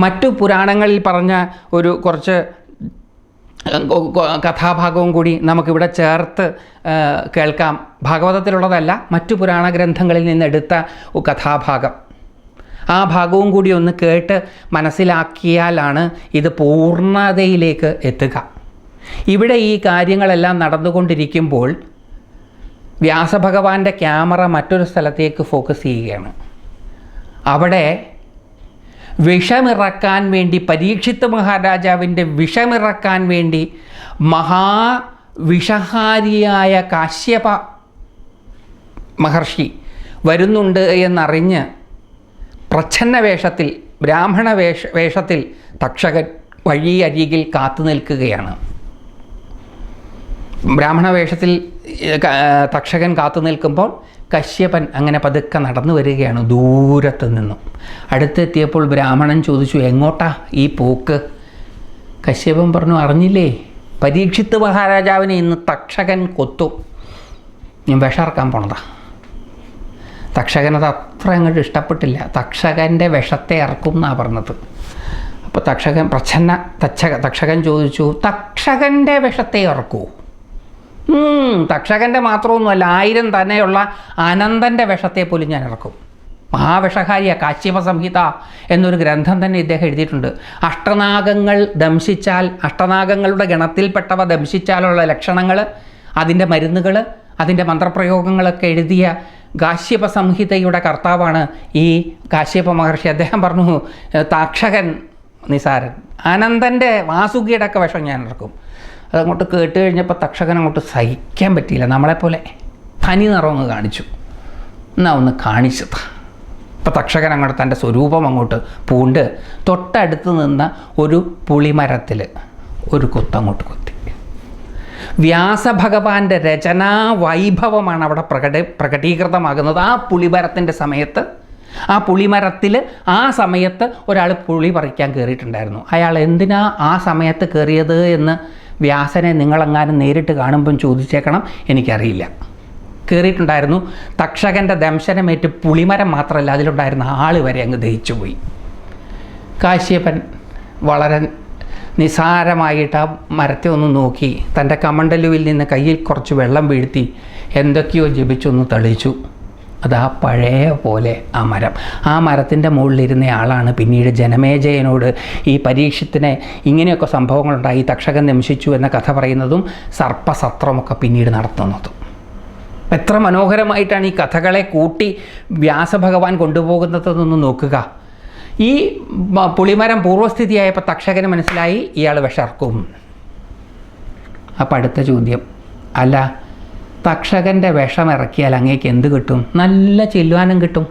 മറ്റു പുരാണങ്ങളിൽ പറഞ്ഞ ഒരു കുറച്ച് കഥാഭാഗവും കൂടി നമുക്കിവിടെ ചേർത്ത് കേൾക്കാം. ഭാഗവതത്തിലുള്ളതല്ല, മറ്റു പുരാണ ഗ്രന്ഥങ്ങളിൽ നിന്നെടുത്ത കഥാഭാഗം. ആ ഭാഗവും കൂടി ഒന്ന് കേട്ട് മനസ്സിലാക്കിയാലാണ് ഇത് പൂർണ്ണതയിലേക്ക് എത്തുക. ഇവിടെ ഈ കാര്യങ്ങളെല്ലാം നടന്നുകൊണ്ടിരിക്കുമ്പോൾ വ്യാസഭഗവാന്റെ ക്യാമറ മറ്റൊരു സ്ഥലത്തേക്ക് ഫോക്കസ് ചെയ്യുകയാണ്. അവിടെ വിഷമിറക്കാൻ വേണ്ടി, പരീക്ഷിത്ത് മഹാരാജാവിൻ്റെ വിഷമിറക്കാൻ വേണ്ടി മഹാവിഷഹാരിയായ കാശ്യപ മഹർഷി വരുന്നുണ്ട് എന്നറിഞ്ഞ് പ്രച്ഛന്ന വേഷത്തിൽ, ബ്രാഹ്മണ വേഷത്തിൽ തക്ഷകൻ വഴിയരികിൽ കാത്തു നിൽക്കുകയാണ്. ബ്രാഹ്മണ വേഷത്തിൽ തക്ഷകൻ കാത്തു നിൽക്കുമ്പോൾ കശ്യപൻ അങ്ങനെ പതുക്കെ നടന്നു വരികയാണ് ദൂരത്ത് നിന്നും. അടുത്തെത്തിയപ്പോൾ ബ്രാഹ്മണൻ ചോദിച്ചു, എങ്ങോട്ടാ ഈ പോക്ക്? കശ്യപൻ പറഞ്ഞു, അറിഞ്ഞില്ലേ, പരീക്ഷിത്ത് മഹാരാജാവിനെ ഇന്ന് തക്ഷകൻ കൊത്തു, ഞാൻ വിഷറക്കാൻ പോണതാ. തക്ഷകനത് അത്ര അങ്ങോട്ട് ഇഷ്ടപ്പെട്ടില്ല. തക്ഷകൻ്റെ വിഷത്തെ ഇറക്കും എന്നാണ് പറഞ്ഞത്. അപ്പോൾ തക്ഷകൻ ചോദിച്ചു, തക്ഷകൻ്റെ വിഷത്തെ ഇറക്കൂ? തക്ഷകൻ്റെ മാത്രമൊന്നുമല്ല, 1000 തന്നെയുള്ള അനന്തൻ്റെ വിഷത്തെ പോലും ഞാൻ ഇറക്കും. മഹാവിഷഹാരിയ കാശ്യപ സംഹിത എന്നൊരു ഗ്രന്ഥം തന്നെ ഇദ്ദേഹം എഴുതിയിട്ടുണ്ട്. അഷ്ടനാഗങ്ങൾ ദംശിച്ചാൽ, അഷ്ടനാഗങ്ങളുടെ ഗണത്തിൽപ്പെട്ടവ ദംശിച്ചാലുള്ള ലക്ഷണങ്ങൾ, അതിൻ്റെ മരുന്നുകൾ, അതിൻ്റെ മന്ത്രപ്രയോഗങ്ങളൊക്കെ എഴുതിയ കാശ്യപ സംഹിതയുടെ കർത്താവാണ് ഈ കാശ്യപ മഹർഷി. അദ്ദേഹം പറഞ്ഞു, തക്ഷകൻ നിസാരൻ, അനന്തൻ്റെ വാസുകിയുടെ ഒക്കെ വിഷം ഞാൻ ഇറക്കും. അതങ്ങോട്ട് കേട്ട് കഴിഞ്ഞപ്പോൾ തക്ഷകൻ അങ്ങോട്ട് സഹിക്കാൻ പറ്റിയില്ല. നമ്മളെപ്പോലെ പനി നിറങ്ങ് കാണിച്ചു. എന്നാ ഒന്ന് കാണിച്ചത്. അപ്പോൾ തക്ഷകൻ അങ്ങോട്ട് തൻ്റെ സ്വരൂപം അങ്ങോട്ട് പൂണ്ട് തൊട്ടടുത്ത് നിന്ന ഒരു പുളിമരത്തിൽ ഒരു കുത്തങ്ങോട്ട് കുത്തി. വ്യാസഭഗവാന്റെ രചനാ വൈഭവമാണ് അവിടെ പ്രകടീകൃതമാകുന്നത്. ആ പുളിമരത്തിൻ്റെ സമയത്ത്, ആ പുളിമരത്തിൽ ആ സമയത്ത് ഒരാൾ പുളി പറിക്കാൻ കയറിയിട്ടുണ്ടായിരുന്നു. അയാൾ എന്തിനാ ആ സമയത്ത് കയറിയത് എന്ന് വ്യാസനെ നിങ്ങളെങ്ങാനും നേരിട്ട് കാണുമ്പം ചോദിച്ചേക്കണം, എനിക്കറിയില്ല. കയറിയിട്ടുണ്ടായിരുന്നു. തക്ഷകൻ്റെ ദംശനമേറ്റ് പുളിമരം മാത്രമല്ല, അതിലുണ്ടായിരുന്ന ആൾ വരെ അങ്ങ് ദഹിച്ചു പോയി. കാശ്യപൻ വളരെ നിസാരമായിട്ട് ആ മരത്തെ ഒന്ന് നോക്കി, തൻ്റെ കമണ്ടലുവിൽ നിന്ന് കയ്യിൽ കുറച്ച് വെള്ളം വീഴ്ത്തി എന്തൊക്കെയോ ജപിച്ചൊന്ന് തെളിച്ചു. അതാ പഴയ പോലെ ആ മരത്തിൻ്റെ മുകളിലിരുന്ന ആളാണ് പിന്നീട് ജനമേജയനോട് ഈ പരീക്ഷത്തിനെ ഇങ്ങനെയൊക്കെ സംഭവങ്ങളുണ്ടായി, തക്ഷകൻ ദംശിച്ചു എന്ന കഥ പറയുന്നതും സർപ്പസത്രമൊക്കെ പിന്നീട് നടത്തുന്നതും. എത്ര മനോഹരമായിട്ടാണ് ഈ കഥകളെ കൂട്ടി വ്യാസഭഗവാൻ കൊണ്ടുപോകുന്നതെന്നൊന്ന് നോക്കുക. ഈ പുളിമരം പൂർവ്വസ്ഥിതിയായപ്പോൾ തക്ഷകന് മനസ്സിലായി ഇയാൾ വിഷർക്കും. അപ്പം അടുത്ത ചോദ്യം, അല്ല തക്ഷകൻ്റെ വിഷം ഇറക്കിയാൽ അങ്ങേക്ക് എന്ത് കിട്ടും? നല്ല ചെല്ലുവാനും കിട്ടും.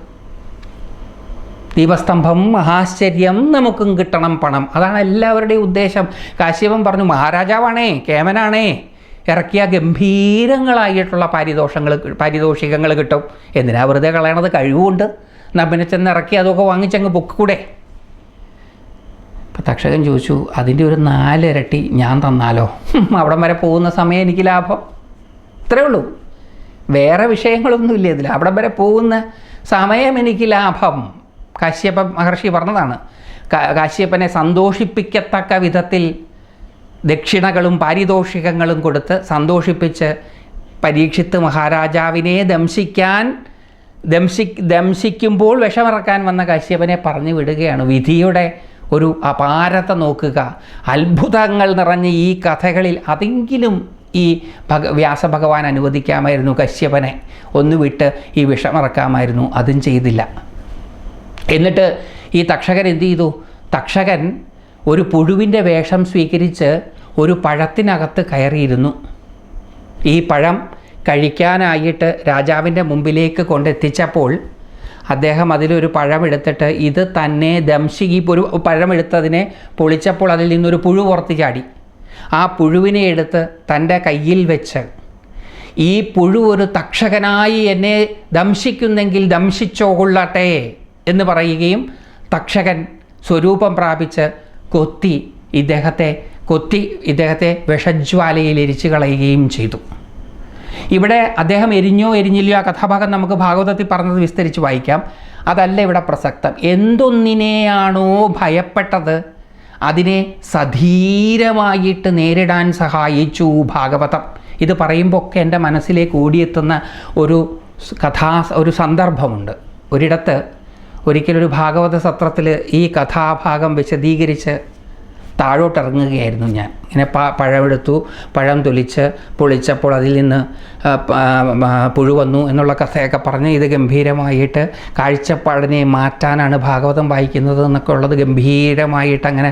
ദീപസ്തംഭം മഹാശ്ചര്യം, നമുക്കും കിട്ടണം പണം. അതാണ് എല്ലാവരുടെയും ഉദ്ദേശം. കാശ്യപൻ പറഞ്ഞു, മഹാരാജാവാണേ, കേമനാണേ, ഇറക്കിയ ഗംഭീരങ്ങളായിട്ടുള്ള പാരിതോഷികങ്ങൾ കിട്ടും. എന്തിനാ വെറുതെ കളയണത്? കഴിവുണ്ട്, എന്നാൽ പിന്നെ ചെന്ന് ഇറക്കി അതൊക്കെ വാങ്ങിച്ചങ്ങ് പൊക്കൂടെ. അപ്പം തക്ഷകൻ ചോദിച്ചു, അതിൻ്റെ ഒരു 4 ഇരട്ടി ഞാൻ തന്നാലോ? അവിടം വരെ പോകുന്ന സമയം എനിക്ക് ലാഭം. ഇത്രയേ ഉള്ളൂ, വേറെ വിഷയങ്ങളൊന്നുമില്ല ഇതിൽ. അവിടം വരെ പോകുന്ന സമയം എനിക്ക് ലാഭം. കാശ്യപ മഹർഷി പറഞ്ഞതാണ്. കാശ്യപനെ സന്തോഷിപ്പിക്കത്തക്ക വിധത്തിൽ ദക്ഷിണകളും പാരിതോഷികങ്ങളും കൊടുത്ത് സന്തോഷിപ്പിച്ച് പരീക്ഷിത്ത് മഹാരാജാവിനെ ദംശിക്കുമ്പോൾ വിഷമിറക്കാൻ വന്ന കാശ്യപനെ പറഞ്ഞു വിടുകയാണ്. വിധിയുടെ ഒരു അപാരത നോക്കുക. അത്ഭുതങ്ങൾ നിറഞ്ഞ ഈ കഥകളിൽ അതെങ്കിലും ഈ വ്യാസഭഗവാൻ അനുവദിക്കാമായിരുന്നു. കശ്യപനെ ഒന്ന് വിട്ട് ഈ വിഷമിറക്കാമായിരുന്നു. അതും ചെയ്തില്ല. എന്നിട്ട് ഈ തക്ഷകൻ എന്ത് ചെയ്തു? തക്ഷകൻ ഒരു പുഴുവിൻ്റെ വേഷം സ്വീകരിച്ച് ഒരു പഴത്തിനകത്ത് കയറിയിരുന്നു. ഈ പഴം കഴിക്കാനായിട്ട് രാജാവിൻ്റെ മുമ്പിലേക്ക് കൊണ്ടെത്തിച്ചപ്പോൾ അദ്ദേഹം അതിലൊരു പഴമെടുത്തിട്ട് ഇത് തന്നെ ഒരു പഴമെടുത്തതിനെ പൊളിച്ചപ്പോൾ അതിൽ നിന്നൊരു പുഴു പുറത്ത് ചാടി. ആ പുഴുവിനെ എടുത്ത് തൻ്റെ കയ്യിൽ വെച്ച്, ഈ പുഴു ഒരു തക്ഷകനായി എന്നെ ദംശിക്കുന്നെങ്കിൽ ദംശിച്ചോകൊള്ളട്ടെ എന്ന് പറയുകയും തക്ഷകൻ സ്വരൂപം പ്രാപിച്ച് കൊത്തി ഇദ്ദേഹത്തെ വിഷജ്വാലയിൽ എരിച്ചു കളയുകയും ചെയ്തു. ഇവിടെ അദ്ദേഹം എരിഞ്ഞോ എരിഞ്ഞില്ലയോ ആ കഥാഭാഗം നമുക്ക് ഭാഗവതത്തിൽ പറഞ്ഞത് വിസ്തരിച്ച് വായിക്കാം. അതല്ല ഇവിടെ പ്രസക്തം. എന്തൊന്നിനെയാണോ ഭയപ്പെട്ടത് അതിനെ സധീരമായിട്ട് നേരിടാൻ സഹായിച്ചു ഭാഗവതം. ഇത് പറയുമ്പോൾ ഒക്കെ എൻ്റെ മനസ്സിലേക്ക് ഓടിയെത്തുന്ന ഒരു സന്ദർഭമുണ്ട്. ഒരിക്കലൊരു ഭാഗവത സത്രത്തിൽ ഈ കഥാഭാഗം വിശദീകരിച്ച് താഴോട്ടിറങ്ങുകയായിരുന്നു ഞാൻ. ഇങ്ങനെ പഴമെടുത്തു, പഴം തൊലിച്ച് പൊളിച്ചപ്പോൾ അതിൽ നിന്ന് പുഴു വന്നു എന്നുള്ള കഥയൊക്കെ പറഞ്ഞ് ഇത് ഗംഭീരമായിട്ട് കാഴ്ചപ്പാടിനെ മാറ്റാനാണ് ഭാഗവതം വായിക്കുന്നത് എന്നൊക്കെ ഉള്ളത് ഗംഭീരമായിട്ട് അങ്ങനെ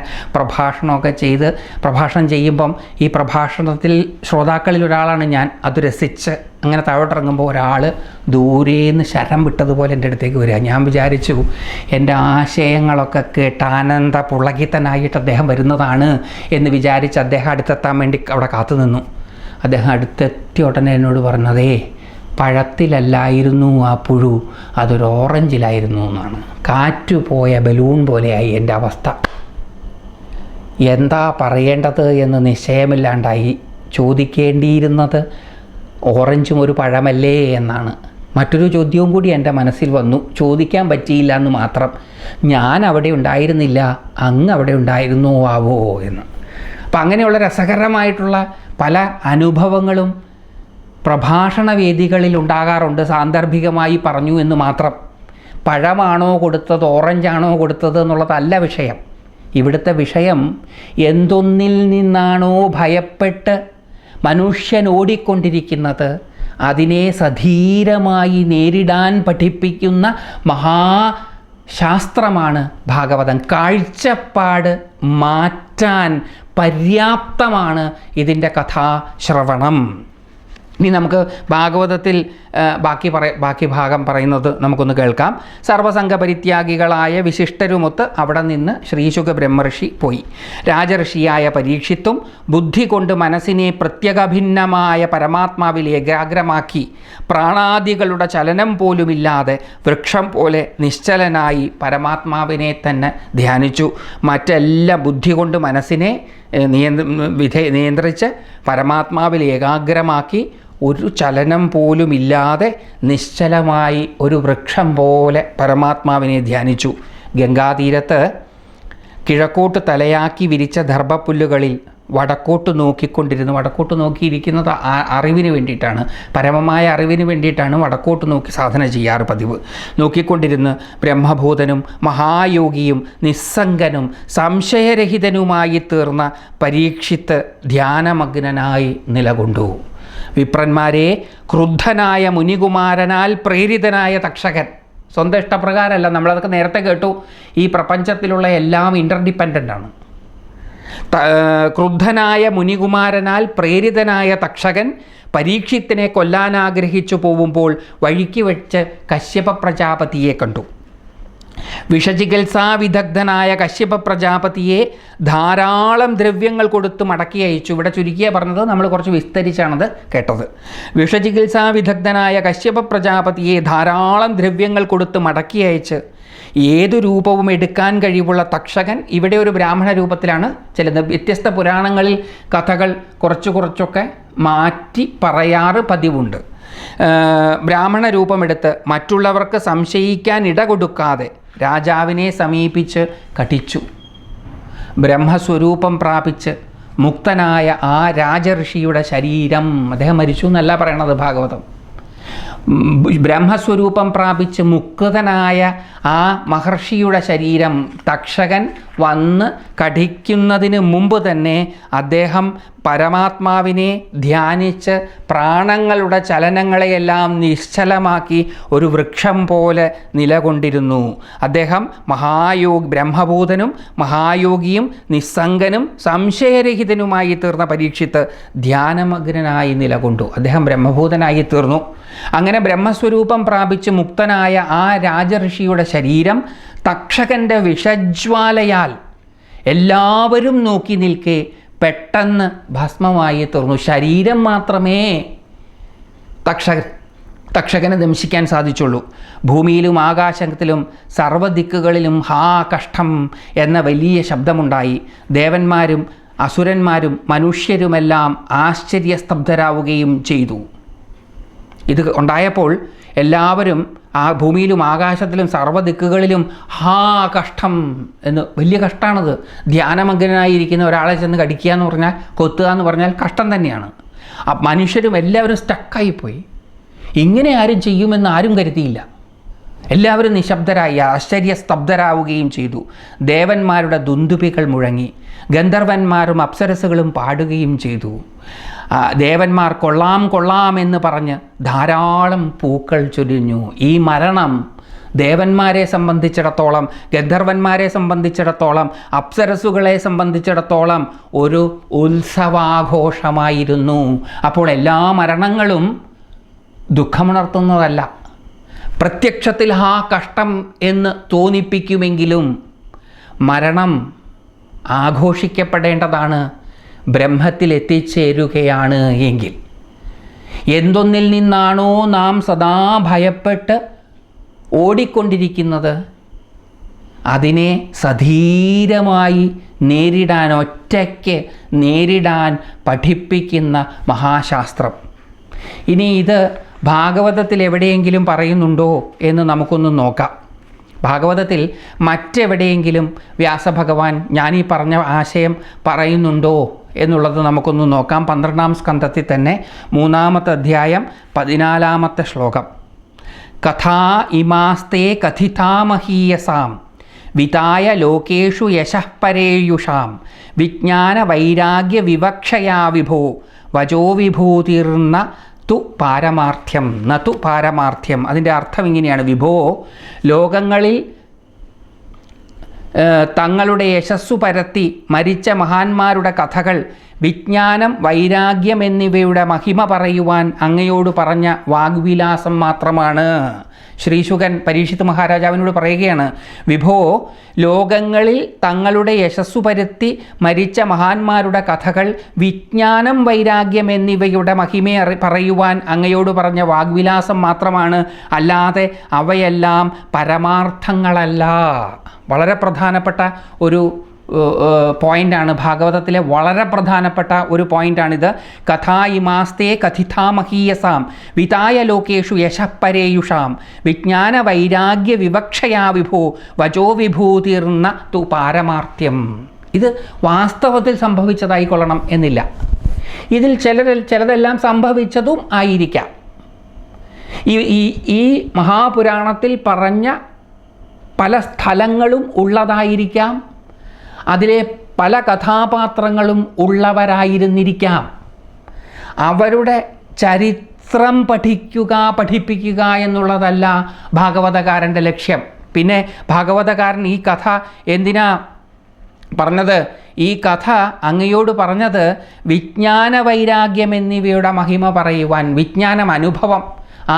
പ്രഭാഷണം ചെയ്യുമ്പം ഈ പ്രഭാഷണത്തിൽ ശ്രോതാക്കളിൽ ഒരാളാണ് ഞാൻ. അത് രസിച്ച് അങ്ങനെ താഴോട്ടിറങ്ങുമ്പോൾ ഒരാൾ ദൂരേന്ന് ശരം വിട്ടതുപോലെ എൻ്റെ അടുത്തേക്ക് വരിക. ഞാൻ വിചാരിച്ചു എൻ്റെ ആശയങ്ങളൊക്കെ കേട്ട് ആനന്ദ പുളകിതനായിട്ട് അദ്ദേഹം വരുന്നതാണ് എന്ന് വിചാരിച്ച് അദ്ദേഹം അടുത്തെത്താൻ വേണ്ടി അവിടെ കാത്തു നിന്നു. അദ്ദേഹം അടുത്തെത്തിയ ഉടനെ എന്നോട് പറഞ്ഞതേ, പഴത്തിലല്ലായിരുന്നു ആ പുഴു, അതൊരു ഓറഞ്ചിലായിരുന്നു എന്നാണ്. കാറ്റുപോയ ബലൂൺ പോലെയായി എൻ്റെ അവസ്ഥ. എന്താ പറയേണ്ടത് എന്ന് നിശ്ചയമില്ലാണ്ടായി. ചോദിക്കേണ്ടിയിരുന്നത് ഓറഞ്ചും ഒരു പഴമല്ലേ എന്നാണ്. മറ്റൊരു ചോദ്യവും കൂടി എൻ്റെ മനസ്സിൽ വന്നു. ചോദിക്കാൻ പറ്റിയില്ല എന്ന് മാത്രം. ഞാൻ അവിടെ ഉണ്ടായിരുന്നില്ല, അങ്ങ് അവിടെ ഉണ്ടായിരുന്നോ ആവോ എന്ന്. അപ്പം അങ്ങനെയുള്ള രസകരമായിട്ടുള്ള പല അനുഭവങ്ങളും പ്രഭാഷണ വേദികളിൽ ഉണ്ടാകാറുണ്ട്. സാന്ദർഭികമായി പറഞ്ഞു എന്ന് മാത്രം. പഴമാണോ കൊടുത്തത്, ഓറഞ്ചാണോ കൊടുത്തത് എന്നുള്ളതല്ല വിഷയം. ഇവിടുത്തെ വിഷയം എന്തൊന്നിൽ നിന്നാണോ ഭയപ്പെട്ട് മനുഷ്യൻ ഓടിക്കൊണ്ടിരിക്കുന്നത് അതിനെ സധീരമായി നേരിടാൻ പഠിപ്പിക്കുന്ന മഹാശാസ്ത്രമാണ് ഭാഗവതം. കാഴ്ചപ്പാട് മാറ്റാൻ പര്യാപ്തമാണ് ഇതിൻ്റെ കഥാശ്രവണം. ഇനി നമുക്ക് ഭാഗവതത്തിൽ ബാക്കി ഭാഗം പറയുന്നത് നമുക്കൊന്ന് കേൾക്കാം. സർവസംഘ പരിത്യാഗികളായ വിശിഷ്ടരുമൊത്ത് അവിടെ നിന്ന് ശ്രീശുക ബ്രഹ്മർഷി പോയി. രാജർഷിയായ പരീക്ഷിത്തും ബുദ്ധി കൊണ്ട് മനസ്സിനെ പ്രത്യഗഭിന്നമായ പരമാത്മാവിൽ ഏകാഗ്രമാക്കി പ്രാണാദികളുടെ ചലനം പോലുമില്ലാതെ വൃക്ഷം പോലെ നിശ്ചലനായി പരമാത്മാവിനെ തന്നെ ധ്യാനിച്ചു. മറ്റെല്ലാം ബുദ്ധി കൊണ്ട് മനസ്സിനെ നിയന്ത്രിച്ച് പരമാത്മാവിൽ ഏകാഗ്രമാക്കി ഒരു ചലനം പോലുമില്ലാതെ നിശ്ചലമായി ഒരു വൃക്ഷം പോലെ പരമാത്മാവിനെ ധ്യാനിച്ചു. ഗംഗാതീരത്ത് കിഴക്കോട്ട് തലയാക്കി വിരിച്ച ദർഭപ്പുല്ലുകളിൽ വടക്കോട്ട് നോക്കിയിരിക്കുന്നത് അറിവിന് വേണ്ടിയിട്ടാണ്, പരമമായ അറിവിന് വേണ്ടിയിട്ടാണ് വടക്കോട്ട് നോക്കി സാധന ചെയ്യാറ് പതിവ്. നോക്കിക്കൊണ്ടിരുന്ന് ബ്രഹ്മഭൂതനും മഹായോഗിയും നിസ്സംഗനും സംശയരഹിതനുമായി തീർന്ന പരീക്ഷിത്ത് ധ്യാനമഗ്നനായി നിലകൊണ്ടു. വിപ്രന്മാരെ, ക്രുദ്ധനായ മുനികുമാരനാൽ പ്രേരിതനായ തക്ഷകൻ, സ്വന്തം ഇഷ്ടപ്രകാരമല്ല, നമ്മളതൊക്കെ നേരത്തെ കേട്ടു, ഈ പ്രപഞ്ചത്തിലുള്ള എല്ലാം ഇൻ്റർഡിപ്പെൻഡൻ്റ് ആണ്. ക്രുദ്ധനായ മുനികുമാരനാൽ പ്രേരിതനായ തക്ഷകൻ പരീക്ഷിത്തിനെ കൊല്ലാനാഗ്രഹിച്ചു പോവുമ്പോൾ വഴിക്ക് വെച്ച് കശ്യപ പ്രജാപതിയെ കണ്ടു. വിഷചികിത്സാവിദഗ്ധനായ കശ്യപ പ്രജാപതിയെ ധാരാളം ദ്രവ്യങ്ങൾ കൊടുത്ത് മടക്കി അയച്ചു. ഇവിടെ ചുരുക്കിയ പറഞ്ഞത്, നമ്മൾ കുറച്ച് വിസ്തരിച്ചാണത് കേട്ടത്. വിഷചികിത്സാവിദഗ്ധനായ കശ്യപ പ്രജാപതിയെ ധാരാളം ദ്രവ്യങ്ങൾ കൊടുത്ത് മടക്കി അയച്ച് ഏതു രൂപവും എടുക്കാൻ കഴിവുള്ള തക്ഷകൻ ഇവിടെ ഒരു ബ്രാഹ്മണ രൂപത്തിലാണ് ചെല്ലുന്നത്. വ്യത്യസ്ത പുരാണങ്ങളിൽ കഥകൾ കുറച്ചൊക്കെ മാറ്റി പറയാറ് പതിവുണ്ട്. ബ്രാഹ്മണ രൂപമെടുത്ത് മറ്റുള്ളവർക്ക് സംശയിക്കാൻ ഇട കൊടുക്കാതെ രാജാവിനെ സമീപിച്ച് കടിച്ചു. ബ്രഹ്മസ്വരൂപം പ്രാപിച്ച് മുക്തനായ ആ രാജഋഷിയുടെ ശരീരം, അദ്ദേഹം മരിച്ചു എന്നല്ല പറയണത് ഭാഗവതം, ബ്രഹ്മസ്വരൂപം പ്രാപിച്ച് മുക്തനായ ആ മഹർഷിയുടെ ശരീരം തക്ഷകൻ വന്ന് കടിക്കുന്നതിന് മുമ്പ് തന്നെ അദ്ദേഹം പരമാത്മാവിനെ ധ്യാനിച്ച് പ്രാണങ്ങളുടെ ചലനങ്ങളെയെല്ലാം നിശ്ചലമാക്കി ഒരു വൃക്ഷം പോലെ നിലകൊണ്ടിരുന്നു. അദ്ദേഹം ബ്രഹ്മഭൂതനും മഹായോഗിയും നിസ്സംഗനും സംശയരഹിതനുമായി തീർന്ന പരീക്ഷിത്ത് ധ്യാനമഗ്നനായി നിലകൊണ്ടു. അദ്ദേഹം ബ്രഹ്മഭൂതനായി തീർന്നു. അങ്ങനെ ബ്രഹ്മസ്വരൂപം പ്രാപിച്ച് മുക്തനായ ആ രാജഋഷിയുടെ ശരീരം തക്ഷകൻ്റെ വിഷജ്വാലയാൽ എല്ലാവരും നോക്കി നിൽക്കെ പെട്ടെന്ന് ഭസ്മമായി തീർന്നു. ശരീരം മാത്രമേ തക്ഷകനെ ദംശിക്കാൻ സാധിച്ചുള്ളൂ. ഭൂമിയിലും ആകാശത്തിലും സർവ്വദിക്കുകളിലും ഹാ കഷ്ടം എന്ന വലിയ ശബ്ദമുണ്ടായി. ദേവന്മാരും അസുരന്മാരും മനുഷ്യരുമെല്ലാം ആശ്ചര്യസ്തബ്ധരാവുകയും ചെയ്തു. ഇത് ഉണ്ടായപ്പോൾ എല്ലാവരും ആ ഭൂമിയിലും ആകാശത്തിലും സർവ്വദിക്കുകളിലും കഷ്ടം എന്ന്, വലിയ കഷ്ടമാണത്. ധ്യാനമഗ്നായിരിക്കുന്ന ഒരാളെ ചെന്ന് കടിക്കുക എന്ന് പറഞ്ഞാൽ, കൊത്തുക എന്ന് പറഞ്ഞാൽ കഷ്ടം തന്നെയാണ്. മനുഷ്യരും എല്ലാവരും സ്റ്റക്കായിപ്പോയി. ഇങ്ങനെ ആരും ചെയ്യുമെന്ന് ആരും കരുതിയില്ല. എല്ലാവരും നിശബ്ദരായി ആശ്ചര്യസ്തബ്ധരാവുകയും ചെയ്തു. ദേവന്മാരുടെ ദുന്ദുഭികൾ മുഴങ്ങി, ഗന്ധർവന്മാരും അപ്സരസുകളും പാടുകയും ചെയ്തു. ദേവന്മാർ കൊള്ളാം കൊള്ളാം എന്ന് പറഞ്ഞ് ധാരാളം പൂക്കൾ ചൊരിഞ്ഞു. ഈ മരണം ദേവന്മാരെ സംബന്ധിച്ചിടത്തോളം, ഗന്ധർവന്മാരെ സംബന്ധിച്ചിടത്തോളം, അപ്സരസുകളെ സംബന്ധിച്ചിടത്തോളം ഒരു ഉത്സവാഘോഷമായിരുന്നു. അപ്പോൾ എല്ലാ മരണങ്ങളും ദുഃഖമുണർത്തുന്നതല്ല, പ്രത്യക്ഷത്തിൽ കഷ്ടം എന്ന് തോന്നിപ്പിക്കുമെങ്കിലും മരണം ആഘോഷിക്കപ്പെടേണ്ടതാണ്. ബ്രഹ്മത്തിൽ എത്തിച്ചേരുകയാണ് എങ്കിൽ, എന്തൊന്നിൽ നിന്നാണോ നാം സദാ ഭയപ്പെട്ട് ഓടിക്കൊണ്ടിരിക്കുന്നത് അതിനെ സധീരമായി നേരിടാൻ, ഒറ്റയ്ക്ക് നേരിടാൻ പഠിപ്പിക്കുന്ന മഹാശാസ്ത്രം. ഇനി ഇത് ഭാഗവതത്തിൽ എവിടെയെങ്കിലും പറയുന്നുണ്ടോ എന്ന് നമുക്കൊന്ന് നോക്കാം. ഭാഗവതത്തിൽ മറ്റെവിടെയെങ്കിലും വ്യാസഭഗവാൻ ഞാനീ പറഞ്ഞ ആശയം പറയുന്നുണ്ടോ എന്നുള്ളത് നമുക്കൊന്ന് നോക്കാം. 12-ാം സ്കന്ധത്തിൽ തന്നെ 3-ാമത്തെ അധ്യായം 14-ാമത്തെ ശ്ലോകം. കഥാ ഇമാസ്തേ കഥിതാമഹീയസാം വിതായ ലോകേഷു യശഃപരേയുഷാം വിജ്ഞാനവൈരാഗ്യ വിവക്ഷയാ വിഭോ വചോ വിഭൂതിർന്ന തു പാരമാർത്ഥ്യം നതു പാരമാർത്ഥ്യം. അതിൻ്റെ അർത്ഥം ഇങ്ങനെയാണ്: വിഭോ, ലോകങ്ങളിൽ തങ്ങളുടെ യശസ്സു പരത്തി മരിച്ച മഹാന്മാരുടെ കഥകൾ, വിജ്ഞാനം, വൈരാഗ്യം എന്നിവയുടെ മഹിമ പറയുവാൻ അങ്ങയോട് പറഞ്ഞ വാഗ്വിലാസം മാത്രമാണ്. ശ്രീശുകൻ പരീക്ഷിത് മഹാരാജാവിനോട് പറയുകയാണ്, വിഭോ, ലോകങ്ങളിൽ തങ്ങളുടെ യശസ്സു പരത്തി മരിച്ച മഹാന്മാരുടെ കഥകൾ, വിജ്ഞാനം, വൈരാഗ്യം എന്നിവയുടെ മഹിമയെ പറയുവാൻ അങ്ങയോട് പറഞ്ഞ വാഗ്വിലാസം മാത്രമാണ്, അല്ലാതെ അവയെല്ലാം പരമാർത്ഥങ്ങളല്ല. വളരെ പ്രധാനപ്പെട്ട ഒരു പോയിൻ്റാണ്, ഭാഗവതത്തിലെ വളരെ പ്രധാനപ്പെട്ട ഒരു പോയിൻ്റാണിത്. കഥാ ഇമാസ്തേ കഥിതാമഹീയസാം വിതായ ലോകേഷു യശഃപരേയുഷാം വിജ്ഞാന വൈരാഗ്യ വിവക്ഷയാ വിഭോ വചോ വിഭൂതിർന്ന തു പാരമാർത്ഥ്യം. ഇത് വാസ്തവത്തിൽ സംഭവിച്ചതായിക്കൊള്ളണം എന്നില്ല. ഇതിൽ ചിലതെല്ലാം സംഭവിച്ചതും ആയിരിക്കാം. ഈ മഹാപുരാണത്തിൽ പറഞ്ഞ പല സ്ഥലങ്ങളും ഉള്ളതായിരിക്കാം, അതിലെ പല കഥാപാത്രങ്ങളും ഉള്ളവരായിരുന്നിരിക്കാം. അവരുടെ ചരിത്രം പഠിപ്പിക്കുക എന്നുള്ളതല്ല ഭാഗവതകാരൻ്റെ ലക്ഷ്യം. പിന്നെ ഭാഗവതകാരൻ ഈ കഥ എന്തിനാ പറഞ്ഞത്? ഈ കഥ അങ്ങയോട് പറഞ്ഞത് വിജ്ഞാന വൈരാഗ്യം എന്നിവയുടെ മഹിമ പറയുവാൻ. വിജ്ഞാനം, അനുഭവം,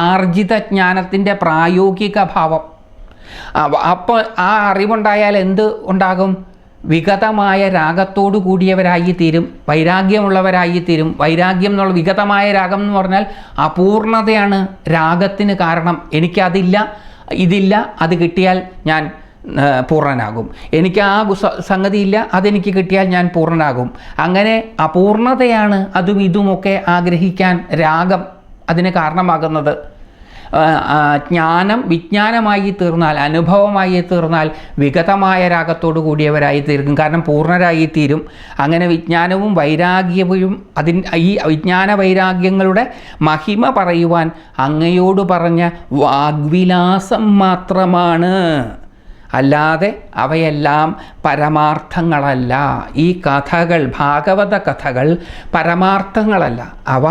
ആർജിത ജ്ഞാനത്തിൻ്റെ പ്രായോഗിക ഭാവം. അപ്പോൾ ആ അറിവുണ്ടായാൽ എന്ത് ഉണ്ടാകും? വിഗതമായ രാഗത്തോടു കൂടിയവരായി തീരും, വൈരാഗ്യമുള്ളവരായി തീരും. വൈരാഗ്യം എന്നുള്ള വിഗതമായ രാഗം എന്ന് പറഞ്ഞാൽ അപൂർണതയാണ് രാഗത്തിന് കാരണം. എനിക്കതില്ല, ഇതില്ല, അത് കിട്ടിയാൽ ഞാൻ പൂർണ്ണനാകും. എനിക്ക് ആ സംഗതിയില്ല, അതെനിക്ക് കിട്ടിയാൽ ഞാൻ പൂർണ്ണനാകും. അങ്ങനെ അപൂർണതയാണ് അതും ഇതുമൊക്കെ ആഗ്രഹിക്കാൻ രാഗം അതിന് കാരണമാകുന്നത്. ജ്ഞാനം വിജ്ഞാനമായി തീർന്നാൽ, അനുഭവമായി തീർന്നാൽ വിഗതമായ രാഗത്തോടു കൂടിയവരായി തീർക്കും, കാരണം പൂർണ്ണരായി തീരും. അങ്ങനെ വിജ്ഞാനവും വൈരാഗ്യവും ഈ വിജ്ഞാന വൈരാഗ്യങ്ങളുടെ മഹിമ പറയുവാൻ അങ്ങയോട് പറഞ്ഞ വാഗ്വിലാസം മാത്രമാണ്, അല്ലാതെ അവയെല്ലാം പരമാർത്ഥങ്ങളല്ല. ഈ കഥകൾ, ഭാഗവത കഥകൾ പരമാർത്ഥങ്ങളല്ല. അവ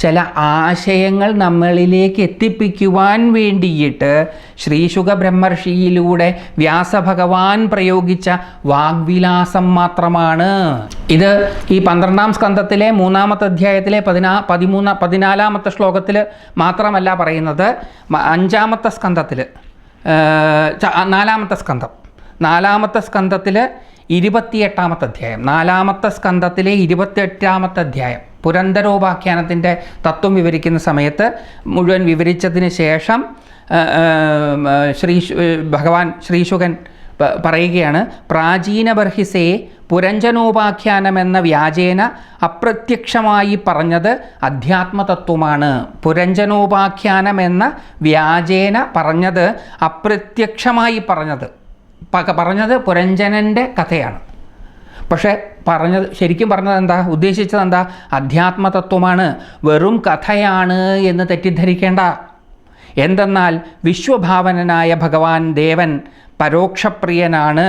ചില ആശയങ്ങൾ നമ്മളിലേക്ക് എത്തിപ്പിക്കുവാൻ വേണ്ടിയിട്ട് ശ്രീശുക ബ്രഹ്മർഷിയിലൂടെ വ്യാസഭഗവാൻ പ്രയോഗിച്ച വാഗ്വിലാസം മാത്രമാണ്. ഇത് ഈ 12-ാം സ്കന്ധത്തിലെ 3-ാമത്തെ അധ്യായത്തിലെ 14-ാമത്തെ ശ്ലോകത്തിൽ മാത്രമല്ല പറയുന്നത്. 5-ാമത്തെ സ്കന്ധത്തിൽ 4-ാമത്തെ സ്കന്ധം 4-ാമത്തെ സ്കന്ധത്തിൽ 28-ാമത്തെ അധ്യായം 4-ാമത്തെ സ്കന്ധത്തിലെ 28-ാമത്തെ അധ്യായം പുരന്തരോപാഖ്യാനത്തിൻ്റെ തത്വം വിവരിക്കുന്ന സമയത്ത് മുഴുവൻ വിവരിച്ചതിന് ശേഷം ഭഗവാൻ ശ്രീശുകൻ പറയുകയാണ്, പ്രാചീന ബർഹിസേ പുരഞ്ജനോപാഖ്യാനമെന്ന വ്യാജേന അപ്രത്യക്ഷമായി പറഞ്ഞത് അധ്യാത്മതത്വമാണ്. പുരഞ്ജനോപാഖ്യാനമെന്ന വ്യാജേന പറഞ്ഞത് അപ്രത്യക്ഷമായി പറഞ്ഞത് പുരഞ്ജനൻ്റെ കഥയാണ്. പക്ഷേ ശരിക്കും പറഞ്ഞത് എന്താ, ഉദ്ദേശിച്ചത് എന്താ? അധ്യാത്മതത്വമാണ്, വെറും കഥയാണ് എന്ന് തെറ്റിദ്ധരിക്കേണ്ട. എന്തെന്നാൽ വിശ്വഭാവനനായ ഭഗവാൻ ദേവൻ പരോക്ഷപ്രിയനാണ്.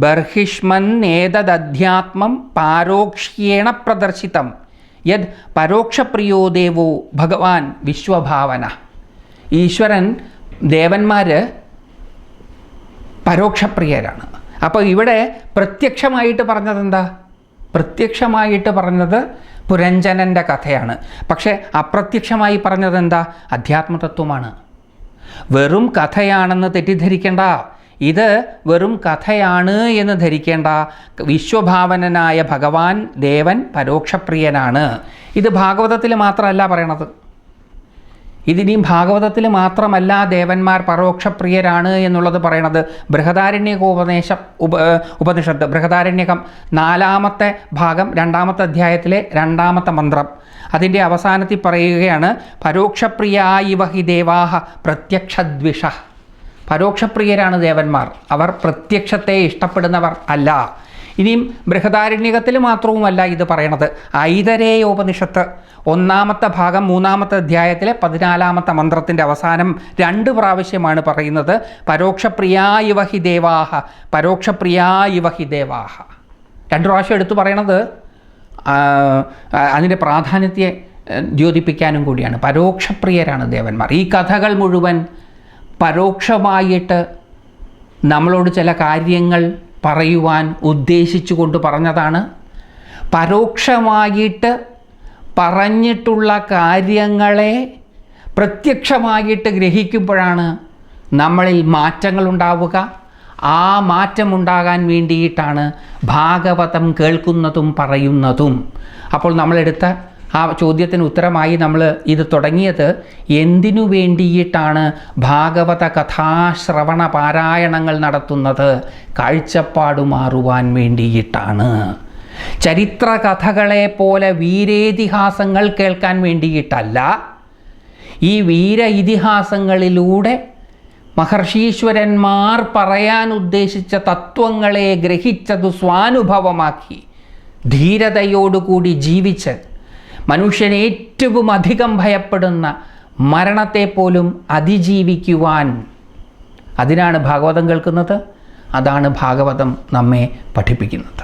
ബർഹിഷ്മൻ ഏതദധ്യാത്മം പാരോക്ഷ്യേണ പ്രദർശിതം യദ് പരോക്ഷപ്രിയോ ദേവോ ഭഗവാൻ വിശ്വഭാവന. ഈശ്വരൻ, ദേവന്മാർ പരോക്ഷപ്രിയരാണ്. അപ്പോൾ ഇവിടെ പ്രത്യക്ഷമായിട്ട് പറഞ്ഞത് എന്താ? പ്രത്യക്ഷമായിട്ട് പറഞ്ഞത് പുരഞ്ജനൻ്റെ കഥയാണ്. പക്ഷേ അപ്രത്യക്ഷമായി പറഞ്ഞത് എന്താ? അധ്യാത്മതത്വമാണ്. വെറും കഥയാണെന്ന് തെറ്റിദ്ധരിക്കേണ്ട. ഇത് വെറും കഥയാണ് എന്ന് ധരിക്കേണ്ട. വിശ്വഭാവനനായ ഭഗവാൻ ദേവൻ പരോക്ഷപ്രിയനാണ്. ഇത് ഭാഗവതത്തിൽ മാത്രമല്ല പറയണത്. ഇതിനിയും ഭാഗവതത്തിൽ മാത്രമല്ല ദേവന്മാർ പരോക്ഷപ്രിയരാണ് എന്നുള്ളത് പറയണത്. ഉപനിഷത്ത് ബൃഹദാരണ്യകം 4-ാമത്തെ ഭാഗം 2-ാമത്തെ അധ്യായത്തിലെ 2-ാമത്തെ മന്ത്രം, അതിൻ്റെ അവസാനത്തിൽ പറയുകയാണ്, പരോക്ഷപ്രിയായിവ ഹി ദേവാഹ പ്രത്യക്ഷദ്വിഷ. പരോക്ഷപ്രിയരാണ് ദേവന്മാർ, അവർ പ്രത്യക്ഷത്തെ ഇഷ്ടപ്പെടുന്നവർ അല്ല. ഇനിയും ബൃഹദാരണ്യകത്തിൽ മാത്രവുമല്ല ഇത് പറയണത്. ഐതരേയോപനിഷത്ത് 1-ാമത്തെ ഭാഗം 3-ാമത്തെ അധ്യായത്തിലെ 14-ാമത്തെ മന്ത്രത്തിൻ്റെ അവസാനം 2 പ്രാവശ്യമാണ് പറയുന്നത്, പരോക്ഷപ്രിയായിവ ഹി ദേവാഹ, പരോക്ഷപ്രിയായിവ ഹി ദേവാഹ. 2 പ്രാവശ്യം എടുത്തു പറയണത് അതിൻ്റെ പ്രാധാന്യത്തെ ദ്യോതിപ്പിക്കാനും കൂടിയാണ്. പരോക്ഷപ്രിയരാണ് ദേവന്മാർ. ഈ കഥകൾ മുഴുവൻ പരോക്ഷമായിട്ട് നമ്മളോട് ചില കാര്യങ്ങൾ പറയുവാൻ ഉദ്ദേശിച്ചുകൊണ്ട് പറഞ്ഞതാണ്. പരോക്ഷമായിട്ട് പറഞ്ഞിട്ടുള്ള കാര്യങ്ങളെ പ്രത്യക്ഷമായിട്ട് ഗ്രഹിക്കുമ്പോഴാണ് നമ്മളിൽ മാറ്റങ്ങളുണ്ടാവുക. ആ മാറ്റമുണ്ടാകാൻ വേണ്ടിയിട്ടാണ് ഭാഗവതം കേൾക്കുന്നതും പറയുന്നതും. അപ്പോൾ നമ്മളെടുത്ത ആ ചോദ്യത്തിന് ഉത്തരമായി നമ്മൾ ഇത് തുടങ്ങിയത് എന്തിനു വേണ്ടിയിട്ടാണ് ഭാഗവത കഥാശ്രവണ പാരായണങ്ങൾ നടത്തുന്നത്? കാഴ്ചപ്പാട് മാറുവാൻ വേണ്ടിയിട്ടാണ്. ചരിത്ര കഥകളെ പോലെ വീരേതിഹാസങ്ങൾ കേൾക്കാൻ വേണ്ടിയിട്ടല്ല. ഈ വീര ഇതിഹാസങ്ങളിലൂടെ മഹർഷീശ്വരന്മാർ പറയാൻ ഉദ്ദേശിച്ച തത്വങ്ങളെ ഗ്രഹിച്ചത് സ്വാനുഭവമാക്കി ധീരതയോടുകൂടി ജീവിച്ച് മനുഷ്യൻ ഏറ്റവും അധികം ഭയപ്പെടുന്ന മരണത്തെ പോലും അതിജീവിക്കുവാൻ, അതിനാണ് ഭാഗവതം കേൾക്കുന്നത്. അതാണ് ഭാഗവതം നമ്മെ പഠിപ്പിക്കുന്നത്.